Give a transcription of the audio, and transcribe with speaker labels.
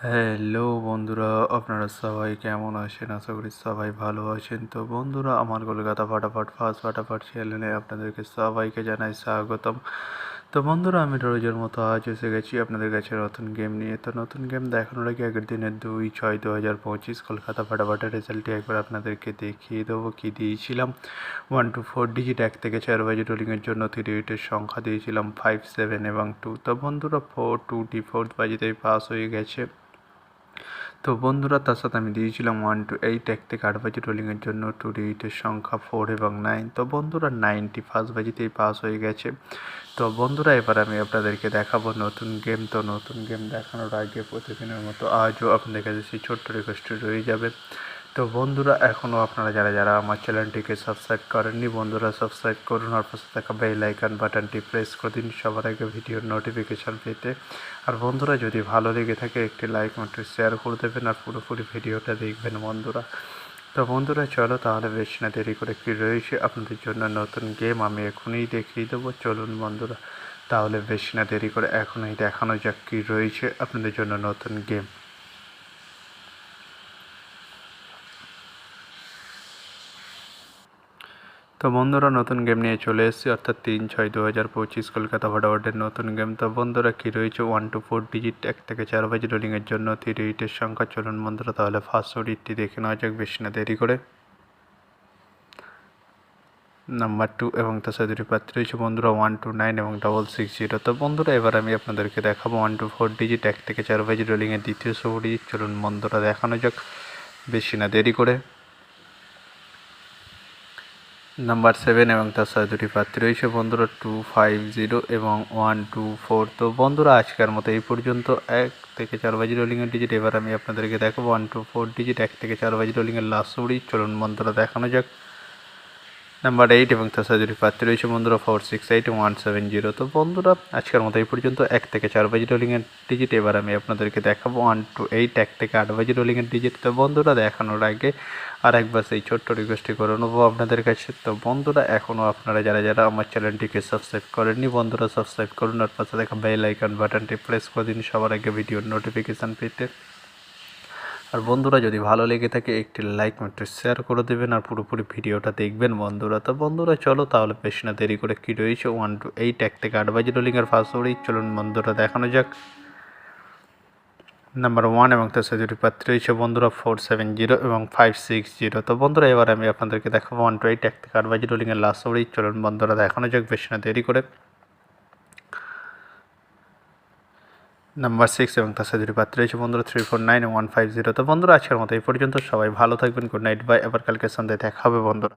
Speaker 1: Hello বন্ধুরা, আপনারা সবাই কেমন আছেন? আশা করি সবাই ভালো আছেন। তো বন্ধুরা, আমার কলকাতা ফাটাফাট চ্যানেলে আপনাদেরকে সবাইকে জানাই স্বাগতম। তো বন্ধুরা, আমি রোজের মতো আজ এসে গেছি আপনাদের কাছে নতুন গেম নিয়ে। তো নতুন গেম দেখানোর আগে আগের দিনের 2/6/2025 কলকাতা ফাটাফাটের রেজাল্টটি একবার আপনাদেরকে দেখিয়ে দেবো কী দিয়েছিলাম। 1 to 4 ডিজিট 1 থেকে 4 বাজে রোলিংয়ের জন্য 3 সংখ্যা দিয়েছিলাম 5, 7 এবং 2। তো বন্ধুরা 4 বাজিতেই পাস হয়ে গেছে। তো বন্ধুরা, তার সাথে আমি দিয়েছিলাম 1 to 8 1 থেকে 8 বাজে রোলিংয়ের জন্য 2 ডিজিটের সংখ্যা 4 এবং 9। তো বন্ধুরা 90 ফার্স্ট বাজিতেই পাস হয়ে গেছে। তো বন্ধুরা, এবার আমি আপনাদেরকে দেখাবো নতুন গেম। তো নতুন গেম দেখানোর আগে প্রতিদিনের মতো আজও আপনাদের কাছে সেই ছোট্ট রিকোয়েস্টটি রয়ে যাবে। তো বন্ধুরা, এখনও আপনারা যারা আমার চ্যানেলটিকে সাবস্ক্রাইব করেননি, বন্ধুরা সাবস্ক্রাইব করুন আর পাশে থাকা বেল আইকন বাটনটি প্রেস করে দিন সবার আগে ভিডিওর নোটিফিকেশান পেতে। আর বন্ধুরা, যদি ভালো লেগে থাকে একটি লাইক মাত্র শেয়ার করে দেবেন আর পুরোপুরি ভিডিওটা দেখবেন বন্ধুরা। তো বন্ধুরা, চলো তাহলে বেশি না দেরি করে কী রয়েছে আপনাদের জন্য নতুন গেম আমি এখনই দেখিয়ে দেবো। চলুন বন্ধুরা, তাহলে বেশি না দেরি করে এখনই দেখানো যাক কী রয়েছে আপনাদের জন্য নতুন গেম। তো বন্ধুরা, নতুন গেম নিয়ে চলে এসেছি, অর্থাৎ 3/6/2025 কলকাতা ফাটাফাটের নতুন গেম। তো বন্ধুরা, কী রয়েছে 1 to 4 ডিজিট 1 থেকে 4 বাজে রোলিংয়ের জন্য 3 সংখ্যা। চলুন বন্ধুরা, তাহলে ফার্স্ট ওডিটটি দেখে নেওয়া যাক বেশি না দেরি করে। নাম্বার 2 এবং তার সাথে দুটি প্রার্থী রয়েছে বন্ধুরা 129 এবং 660। তো বন্ধুরা, এবার আমি আপনাদেরকে দেখাবো 1 to 4 ডিজিট 1 থেকে 4 বাজে রোলিংয়ের দ্বিতীয় শুভ ডিজিট। চলুন বন্ধুরা, দেখানো যাক বেশি না দেরি করে। নাম্বার 7 এবং তার সাথে দুটি প্রার্থী রয়েছে বন্ধুরা 250 এবং 124। তো বন্ধুরা, আজকের মতো এই পর্যন্ত 1 থেকে 4 বাজে রোলিংয়ের ডিজিট। এবার আমি আপনাদেরকে দেখাবো 1 to 4 ডিজিট 1 থেকে 4 বাজে রোলিংয়ের লাস্ট সুড়ি। চলুন বন্ধুরা, দেখানো যাক। নাম্বার 8 এবং তার সাথে দুটি প্রার্থী রয়েছে বন্ধুরা 468 এবং 170। তো বন্ধুরা, আজকের মতো এই পর্যন্ত 1 থেকে 4 বাজে রোলিংয়ের ডিজিট। এবার আমি আপনাদেরকে দেখাবো 1 to 8 1 থেকে 8 বাজে রোলিংয়ের ডিজিট। তো বন্ধুরা, দেখানোর আগে আর একবার সেই ছোট্ট রিকোয়েস্টটি করে নেবো আপনাদের কাছে। তো বন্ধুরা, এখনও আপনারা যারা আমার চ্যানেলটিকে সাবস্ক্রাইব করেননি, বন্ধুরা সাবস্ক্রাইব করুন আর পাশে দেখা বেল আইকন বাটনটি প্রেস করে দিন সবার আগে ভিডিওর নোটিফিকেশান পেতে। আর বন্ধুরা, যদি ভালো লেগে থাকে একটি লাইক মাত্র শেয়ার করে দেবেন আর পুরোপুরি ভিডিওটা দেখবেন বন্ধুরা। তো বন্ধুরা, চলো তাহলে বেশি না দেরি করে কী রয়েছে 1 to 8 1 থেকে 8 বাজে রোলিংয়ের ফার্স্ট ওভারেই। চলুন বন্ধুরা, দেখানো যাক। নাম্বার 1 এবং তার সাথে দুটি প্রার্থী রয়েছে বন্ধুরা 470 এবং 560। তো বন্ধুরা, এবার আমি আপনাদেরকে দেখাবো 1 to 8 1 থেকে 8 বাজে রোলিংয়ের লাস্ট ওভারেই। চলুন বন্ধুরা, দেখানো যাক বেশি না দেরি করে। নাম্বার 6 এবং তার সাথে দুটি প্রার্থী রয়েছে বন্ধুরা 349 এবং 150। তো বন্ধুরা, আজকের মতো এই পর্যন্ত। সবাই ভালো থাকবেন। Good night, bye. আবার কালকে সন্ধ্যায় দেখা হবে বন্ধুরা।